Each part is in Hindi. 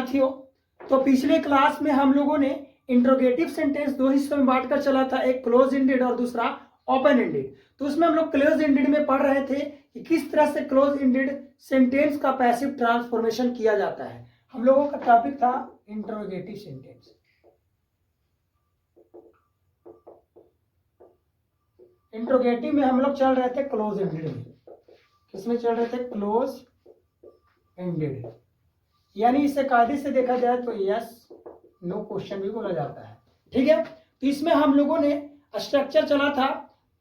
साथियों, तो पिछले क्लास में हम लोगों ने इंट्रोगेटिव सेंटेंस दो हिस्सों में बांटकर चला था, एक क्लोज एंडेड और दूसरा ओपन एंडेड। तो उसमें हम लोग क्लोज एंडेड में पढ़ रहे थे कि किस तरह से क्लोज एंडेड सेंटेंस का पैसिव ट्रांसफॉर्मेशन किया जाता है। हम लोगों का टॉपिक था इंट्रोगेटिव सेंटेंस। इंट्रोगेटिव में हम लोग चल रहे थे क्लोज एंडेड में। किसमें चल रहे थे? क्लोज एंडेड, यानी इसे कायदे से देखा जाए तो यस नो क्वेश्चन भी बोला जाता है। ठीक है, तो इसमें हम लोगों ने स्ट्रक्चर चला था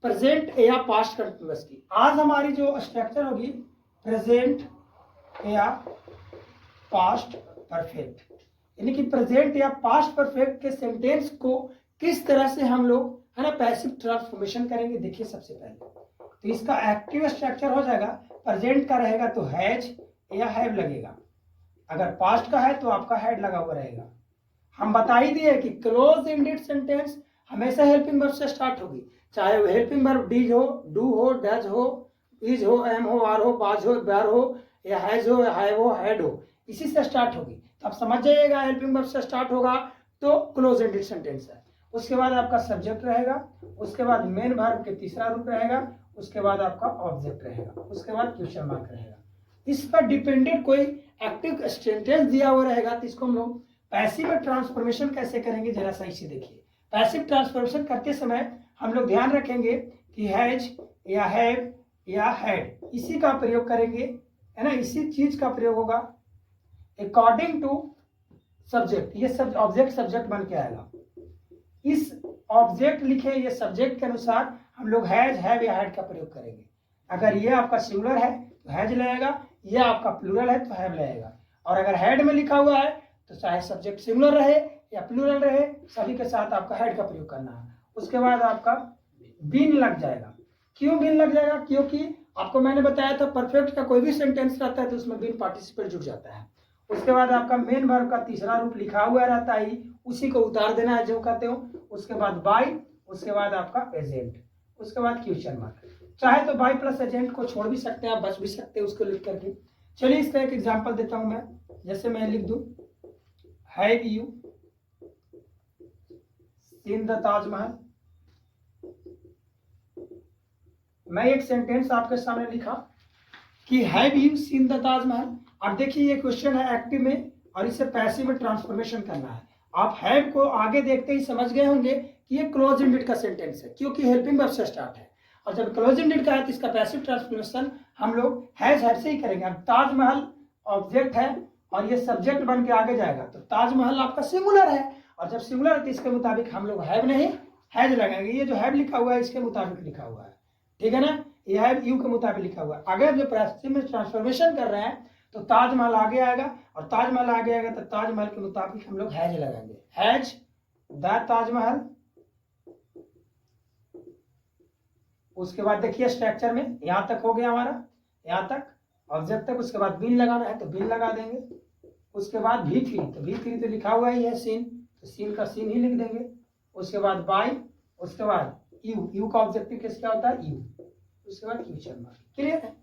प्रेजेंट या पास्ट कंटिन्यूअस की। आज हमारी जो स्ट्रक्चर होगी प्रेजेंट या पास्ट परफेक्ट, यानी कि प्रेजेंट या पास्ट परफेक्ट के सेंटेंस को किस तरह से हम लोग है ना पैसिव ट्रांसफॉर्मेशन करेंगे। देखिए, सबसे पहले तो इसका एक्टिव स्ट्रक्चर हो जाएगा, प्रेजेंट का रहेगा तो हैज या हैव लगेगा, अगर पास्ट का है तो आपका हैड लगा हुआ रहेगा। हम बता ही दिए कि क्लोज एंडेड सेंटेंस हमेशा हेल्पिंग वर्ब से स्टार्ट होगी, चाहे वो हेल्पिंग वर्ब डीज हो, डू हो, डज हो, इज हो, एम हो, आर हो, बाज हो, बैर हो, या हैज हो, हैव हो, हैड हो, इसी से स्टार्ट होगी। तो आप समझ जाइएगा हेल्पिंग वर्ब से स्टार्ट होगा तो क्लोज एंडेड सेंटेंस है। उसके बाद आपका सब्जेक्ट रहेगा, उसके बाद मेन वर्ब के तीसरा रूप रहेगा, उसके बाद आपका ऑब्जेक्ट रहेगा, उसके बाद क्वेश्चन मार्क रहेगा। इस पर डिपेंडेंट कोई एक्टिव सेंटेंस दिया हुआ रहेगा, तो इसको हम लोग पैसिव ट्रांसफॉर्मेशन कैसे करेंगे जरा सही से देखिए। पैसिव ट्रांसफॉर्मेशन करते समय हम लोग ध्यान रखेंगे कि हैज या हैव या हैड इसी का प्रयोग करेंगे, है ना, इसी चीज का प्रयोग होगा अकॉर्डिंग टू सब्जेक्ट। ये सब ऑब्जेक्ट सब्जेक्ट बन के आएगा। इस ऑब्जेक्ट लिखे ये सब्जेक्ट के अनुसार हम लोग हैज हैव या हैड का प्रयोग करेंगे। अगर ये आपका सिंगुलर है तो हैज लगेगा, ये आपका प्लूरल है तो हैव लगेगा, और अगर हैड में लिखा हुआ है तो चाहे सब्जेक्ट सिंगुलर रहे या प्लूरल रहे, सभी के साथ आपका हैड का प्रयोग करना है। उसके बाद आपका बीन लग जाएगा। क्यों बीन लग जाएगा? क्योंकि आपको मैंने बताया था परफेक्ट का कोई भी सेंटेंस रहता है तो उसमें बीन पार्टिसिपल जुड़ जाता है। उसके बाद आपका मेन वर्ब का तीसरा रूप लिखा हुआ रहता है, उसी को उतार देना है जो कहते हो। उसके बाद बाय, उसके बाद आपका एजेंट, उसके बाद क्वेश्चन मार्क। चाहे तो बाय प्लस एजेंट को छोड़ भी सकते हैं, आप बच भी सकते हैं उसको लिख करके। चलिए इसका एक एग्जांपल देता हूं मैं। जैसे मैं लिख दूं have you seen the Taj Mahal. मैं एक सेंटेंस आपके सामने लिखा कि have you seen the Taj Mahal. अब देखिए ये क्वेश्चन है एक्टिव में और इसे पैसिव में ट्रांसफॉर्मेशन करना है। आप हैव को आगे देखते ही समझ गए होंगे कि ये क्लोज एंडेड का सेंटेंस है, क्योंकि हेल्पिंग वर्ब से स्टार्ट है, और जब क्लोज एंडेड का है तो इसका पैसिव ट्रांसफॉर्मेशन हम लोग हैज हैव से ही करेंगे। अब ताजमहल ऑब्जेक्ट है और ये सब्जेक्ट बन के आगे जाएगा, तो ताजमहल आपका सिंगुलर है, और जब सिंगुलर है तो इसके मुताबिक हम लोग हैव नहीं हैज लगाएंगे। ये जो हैव लिखा हुआ है इसके मुताबिक लिखा हुआ है, ठीक है ना, ये हैव यू के मुताबिक लिखा हुआ है। अगर जो पैसिव में ट्रांसफॉर्मेशन कर रहे हैं तो ताजमहल आगे आएगा, और ताजमहल आगे आएगा तो ताजमहल के मुताबिक हम लोग हैज लगाएंगे, हैज द ताजमहल। उसके बाद देखिए स्ट्रक्चर में यहां तक हो गया हमारा, यहां तक ऑब्जेक्ट तक। उसके बाद बीन लगाना है तो बीन लगा देंगे। उसके बाद V3, तो V3 तो लिखा हुआ ही है सीन, तो सीन का सीन ही लिख देंगे। उसके बाद बाय, उसके बाद यू का ऑब्जेक्टिव किस क्या होता है? यू। उसके बाद क्वेश्चन मार्क। क्लियर है?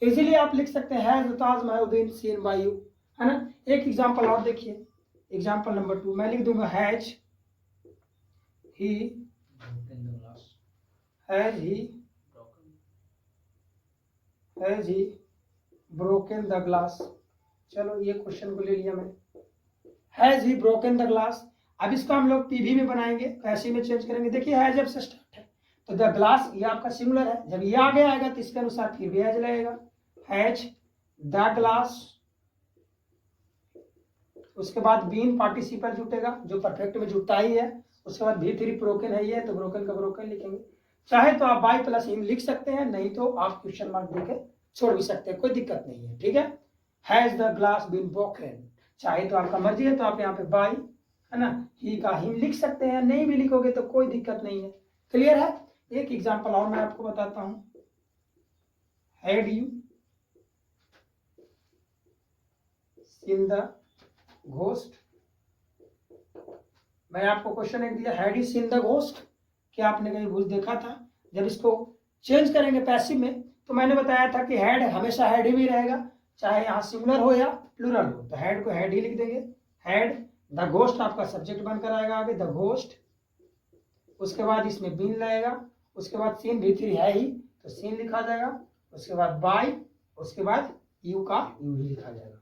इजीली आप लिख सकते हैं has the Taj Mahal been seen bye you, है ना। एक एग्जांपल और देखिए, एग्जांपल नंबर 2 मैं लिख दूंगा has he broken the glass. चलो ये क्वेश्चन को ले लिया मैं, has he broken the glass. अब इसको हम लोग पीवी में बनाएंगे, पैसिव में चेंज करेंगे। देखिए हैज जब से स्टार्ट है तो द ग्लास ये आपका सिंगुलर है, जब ये आगे आएगा तो इसके अनुसार फिर भी हैज लगेगा, हैज द ग्लास। उसके बाद बीन पार्टिसिपल जुटेगा जो परफेक्ट में जुटता ही है। उसके बाद V3 ब्रोकन है ये, तो ब्रोकन का ब्रोकन लिखेंगे। चाहे तो आप बाय प्लस हिम लिख सकते हैं, नहीं तो आप क्वेश्चन मार्क देके छोड़ भी सकते हैं, कोई दिक्कत नहीं है, ठीक है। Has the glass been broken, चाहे तो आपका मर्जी है तो आप यहाँ पे बाय, है ना, ही का हिम लिख सकते हैं, नहीं भी लिखोगे तो कोई दिक्कत नहीं है। क्लियर है? एक एग्जांपल और मैं आपको बताता हूं, had you seen the ghost. मैं आपको क्वेश्चन एक दिया, had you seen the ghost, क्या आपने कहीं भूत देखा था? जब इसको चेंज करेंगे पैसिव में तो मैंने बताया था कि हैड हमेशा हैड ही रहेगा, चाहे यहाँ सिंगुलर हो या प्लूरल हो, तो हैड को हैड ही लिख देंगे, हैड, द घोस्ट आपका सब्जेक्ट बनकर आएगा आगे, द घोस्ट। उसके बाद इसमें बीन लगेगा, उसके बाद सीन V3 है ही तो सीन लिखा जाएगा, उसके बाद बाय, उसके बाद यू का यू ही लिखा जाएगा।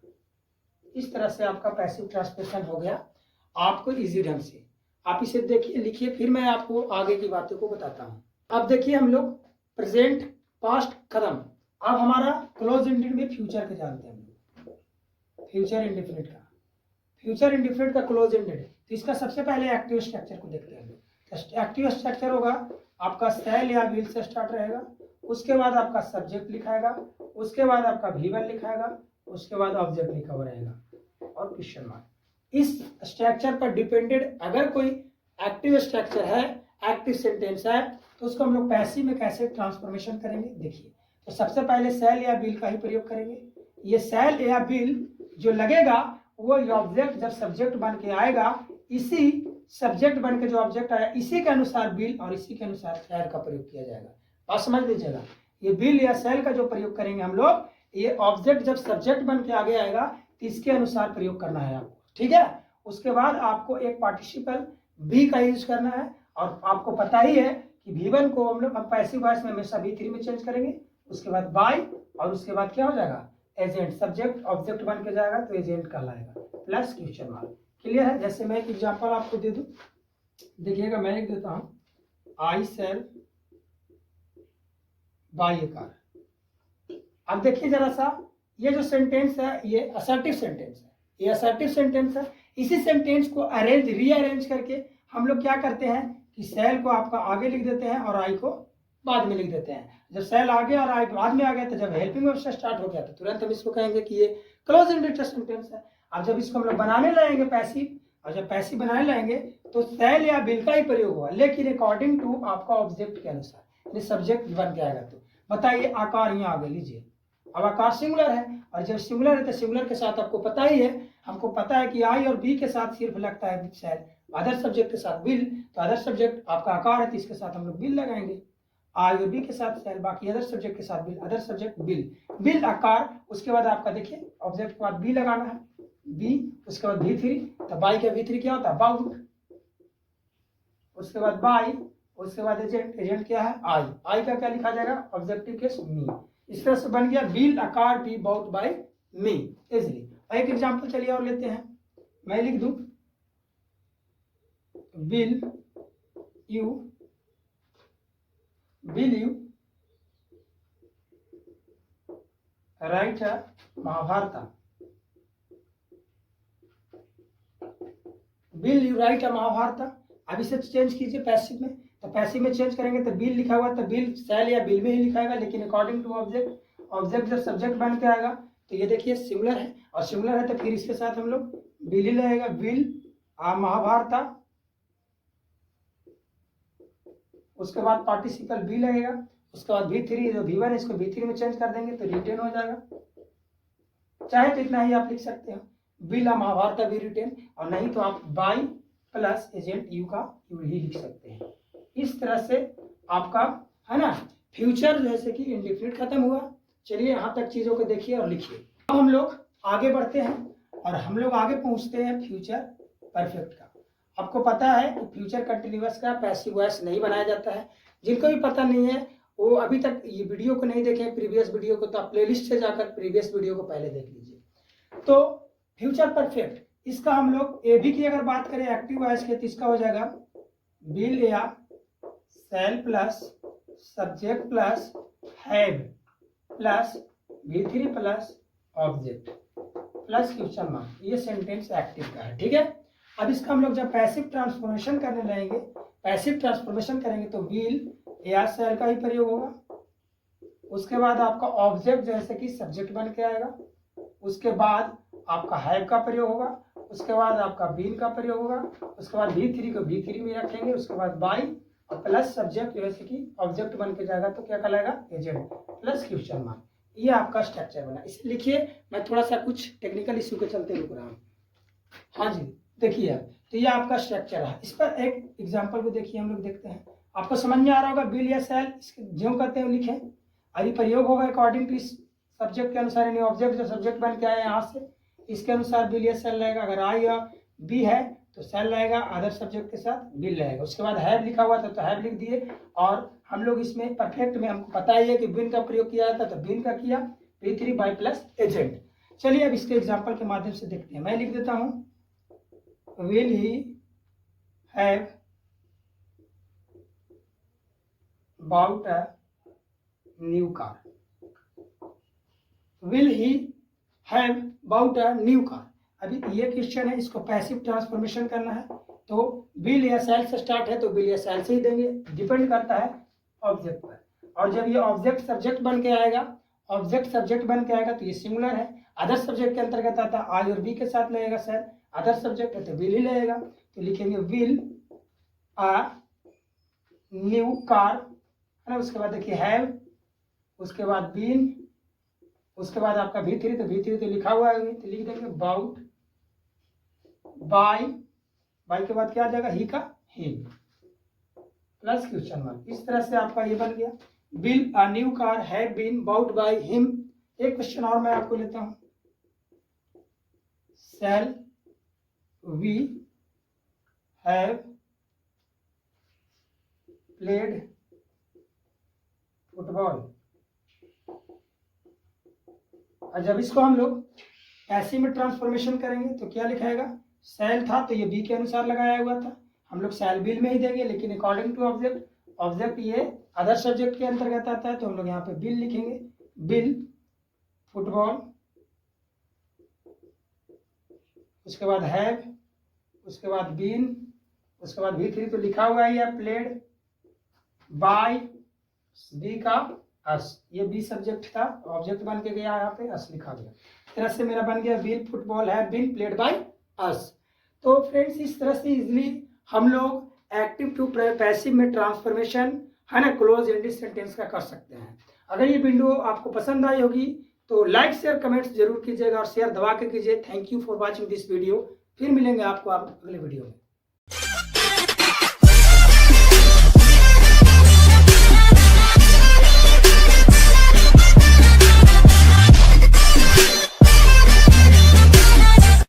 इस तरह से आपका पैसिव ट्रांसफॉर्मेशन हो गया आपको इजी ढंग से। आप इसे देखिए, लिखिए, फिर मैं आपको आगे की बातों को बताता हूँ। अब देखिए हम लोग प्रेजेंट पास्ट खत्म, अब हमारा क्लोज एंडेड में फ्यूचर के जानते हैं हम लोग, फ्यूचर इंडेफिनिट का। फ्यूचर इंडेफिनिट का क्लोज एंडेड है तो इसका सबसे पहले एक्टिव स्ट्रक्चर को देखते हैं हम लोग। एक्टिव स्ट्रक्चर होगा आपका सेल या विल से स्टार्ट रहेगा, उसके बाद आपका सब्जेक्ट लिखाएगा, उसके बाद आपका V1 लिखाएगा, उसके बाद ऑब्जेक्ट लिखा हुआ रहेगा और क्वेश्चन मार्क। इस स्ट्रक्चर पर डिपेंडेड अगर कोई एक्टिव स्ट्रक्चर है, एक्टिव सेंटेंस है, तो उसको हम लोग पैसिव में कैसे ट्रांसफॉर्मेशन करेंगे देखिए। तो सबसे पहले सेल या बिल का ही प्रयोग करेंगे। ये सेल या बिल जो लगेगा वो ऑब्जेक्ट जब सब्जेक्ट बन के आएगा, इसी सब्जेक्ट बन के जो ऑब्जेक्ट आया इसी के अनुसार बिल और इसी के अनुसार सेल का प्रयोग किया जाएगा। बात समझ लीजिएगा, ये बिल या सेल का जो प्रयोग करेंगे हम लोग, ये ऑब्जेक्ट जब सब्जेक्ट बन के आगे आएगा तो इसके अनुसार प्रयोग करना है आपको, ठीक है। उसके बाद आपको एक पार्टिसिपल बी का यूज करना है, और आपको पता ही है कि V1 को हम लोग पैसिव वॉइस में हमेशा V3 में चेंज करेंगे, उसके बाद बाय, और उसके बाद क्या हो जाएगा एजेंट, सब्जेक्ट ऑब्जेक्ट बन के जाएगा तो एजेंट कहलाएगा, प्लस क्वेश्चन मार्क। क्लियर है। जैसे मैं एक एग्जांपल आपको दे दूं, देखिएगा मैं एक देता हूं, आई सेल बाय ए कार। अब देखिए जरा सा, ये जो सेंटेंस है ये असर्टिव सेंटेंस है, ये असर्टिव सेंटेंस है। इसी सेंटेंस को अरेंज रीअरेंज करके हम लोग क्या करते हैं कि सेल को आपका आगे लिख देते हैं और आई को बाद में लिख देते हैं। जब सेल आगे और आई बाद में आ गया तो जब हेल्पिंग वर्ब से स्टार्ट हो गया तो तुरंत हम इसको कहेंगे कि ये क्लोज एंडेड सेंटेंस है। अब जब इसको हम लोग बनाने लगेंगे पैसिव, और जब पैसिव बनाने लगेंगे तो सेल या बिल का ही प्रयोग होगा, लेकिन अकॉर्डिंग टू आपका ऑब्जेक्ट के अनुसार, यानी सब्जेक्ट बन के आएगा। तो बताइए आकार यहाँ आगे लीजिए, अब आकार सिंगुलर है, और जब सिंगुलर है तो सिंगुलर के साथ आपको पता ही है, हमको पता है कि आई और बी के साथ सिर्फ लगता है सेल, अदर सब्जेक्ट के साथ बिल, तो अदर सब्जेक्ट आपका आकार है तो इसके साथ हम लोग बिल लगाएंगे, आई और बी के साथ सेल, बाकी अदर सब्जेक्ट के साथ bill, other subject bill, bill आकार। उसके बाद आपका देखिए ऑब्जेक्ट के बाद बी लगाना है, बी, उसके बाद V3, तो बाई का V3 क्या होता है बाउट, उसके बाद बाई, उसके बाद एजेंट, एजेंट क्या है आई, आई का क्या लिखा जाएगा ऑब्जेक्टिव केस मी। इस तरह से बन गया will a car be bought by me easily. एक एग्जांपल चलिए और लेते हैं, मैं लिख दूं will you write Mahabharata, will you write Mahabharata. अब इसे चेंज कीजिए पैसिव में, तो पैसिव में चेंज करेंगे तो बिल लिखा हुआ तो बिल सेल या बिल में ही लिखाएगा, लेकिन अकॉर्डिंग टू ऑब्जेक्ट, ऑब्जेक्ट जब सब्जेक्ट बन के आएगा तो ये देखिए सिमिलर है, और सिमिलर है तो फिर इसके साथ हम लोग बिल ही लगेगा, बिल महाभारत, उसके बाद पार्टिसिपल बी लगेगा, उसके बाद V3 जो V1 है इसको V3 में चेंज कर देंगे तो रिटेन हो जाएगा। चाहे तो इतना ही आप लिख सकते हो, बिल महाभारत भी रिटेन, और नहीं तो आप बाई प्लस एजेंट यू का यू ही लिख सकते हैं। इस तरह से आपका है ना फ्यूचर जैसे कि इंडेफिनिट खत्म हुआ। चलिए यहाँ तक चीजों को देखिए और लिखिए। अब हम लोग आगे बढ़ते हैं और हम लोग आगे पहुंचते हैं फ्यूचर परफेक्ट का। आपको पता है कि फ्यूचर कंटिन्यूअस का पैसिव वॉइस नहीं बनाया जाता है। जिनको भी पता नहीं है वो अभी तक ये वीडियो को नहीं देखे प्रीवियस वीडियो को, तो आप प्लेलिस्ट से जाकर प्रीवियस वीडियो को पहले देख लीजिए। तो फ्यूचर परफेक्ट, इसका हम लोग ए बी की अगर बात करें एक्टिव वॉइस के, तो इसका हो जाएगा बिल या shall plus subject plus have plus V3 plus object plus question mark. ये सेंटेंस एक्टिव का है, ठीक है। अब इसका हम लोग जब पैसिव ट्रांसफॉर्मेशन करने लगेंगे, पैसिव ट्रांसफॉर्मेशन करेंगे तो बिल या सेल का ही प्रयोग होगा, उसके बाद आपका ऑब्जेक्ट जैसे कि सब्जेक्ट बन के आएगा, उसके बाद आपका हैव का प्रयोग होगा, उसके बाद आपका बीन का प्रयोग होगा, उसके बाद V3 को V3 में रखेंगे, उसके बाद बाई और प्लस सब्जेक्ट जैसे कि ऑब्जेक्ट बन के जाएगा तो क्या कहलाएगा एजेंट प्लस क्वेश्चन मार्क। ये आपका स्ट्रक्चर बना। इसे लिखिए, मैं थोड़ा सा कुछ टेक्निकल इश्यू के चलते रुक रहा हूँ। हाँ जी देखिए, तो ये आपका स्ट्रक्चर है। इस पर एक एग्जांपल को देखिए, हम लोग देखते हैं, आपको समझ में आ रहा होगा। बिल या सेल जो कहते हैं लिखें, अभी प्रयोग होगा अकॉर्डिंग टू इस सब्जेक्ट के अनुसार, यानी ऑब्जेक्ट जो सब्जेक्ट बन के आया यहाँ से इसके अनुसार विल या शैल रहेगा। अगर आई या बी है तो शैल रहेगा, अदर सब्जेक्ट के साथ विल रहेगा। उसके बाद हैव लिखा हुआ था तो हैव लिख दिए। और हम लोग इसमें परफेक्ट में हमको पता ही है कि बिन का प्रयोग किया जाता, तो बिन का किया, P3 बाय प्लस एजेंट। चलिए अब इसके एग्जाम्पल के माध्यम से देखते हैं। मैं लिख देता हूं will he have bought a new car. Will he have bought a new car. अभी ये क्वेश्चन है, इसको पैसिव ट्रांसफॉर्मेशन करना है, तो विल या शैल से स्टार्ट है तो विल या शैल से ही देंगे, डिपेंड करता है ऑब्जेक्ट पर। और जब ये ऑब्जेक्ट सब्जेक्ट बन के आएगा, ऑब्जेक्ट सब्जेक्ट बन के आएगा तो ये सिंगुलर है। अदर सब्जेक्ट के अंतर्गत आता है, आई और बी के साथ लगेगा शैल, अदर सब्जेक्ट है तो विल ही लगेगा। तो लिखेंगे विल अ न्यू कार, है ना। उसके बाद देखिए हैव, उसके बाद बीन, उसके बाद आपका V3, तो V3 तो लिखा हुआ है तो लिख देंगे बाउट बाय, बाय के बाद क्या आ जाएगा, ही का हिम प्लस क्वेश्चन मार्क। इस तरह से आपका ये बन गया will a new car have been bought by him. एक क्वेश्चन और मैं आपको लेता हूं, shall we have played football. और जब इसको हम लोग ऐसे में ट्रांसफॉर्मेशन करेंगे तो क्या लिखाएगा, शैल था तो ये बी के अनुसार लगाया हुआ था, हम लोग शैल बिल में ही देंगे, लेकिन अकॉर्डिंग टू ऑब्जेक्ट, ऑब्जेक्ट ये अदर सब्जेक्ट के अंतर्गत आता है तो हम लोग यहाँ पे बिल लिखेंगे, बिल फुटबॉल। उसके बाद हैव, उसके बाद बीन, उसके बाद V3 तो लिखा हुआ है प्लेड बाय, बी का अस, ये बी सब्जेक्ट था, ऑब्जेक्ट बन के गया यहाँ पे, अस लिखा गया। इस तरह से मेरा बन गया will football have been played by us. तो फ्रेंड्स इस तरह से इजिली हम लोग एक्टिव टू पैसिव में ट्रांसफॉर्मेशन, है ना, क्लोज एंडेड सेंटेंस का कर सकते हैं। अगर ये वीडियो आपको पसंद आई होगी तो लाइक शेयर कमेंट्स जरूर कीजिएगा और शेयर दबा के कीजिए। Thank you for watching this video. फिर मिलेंगे आपको आप अगले वीडियो में।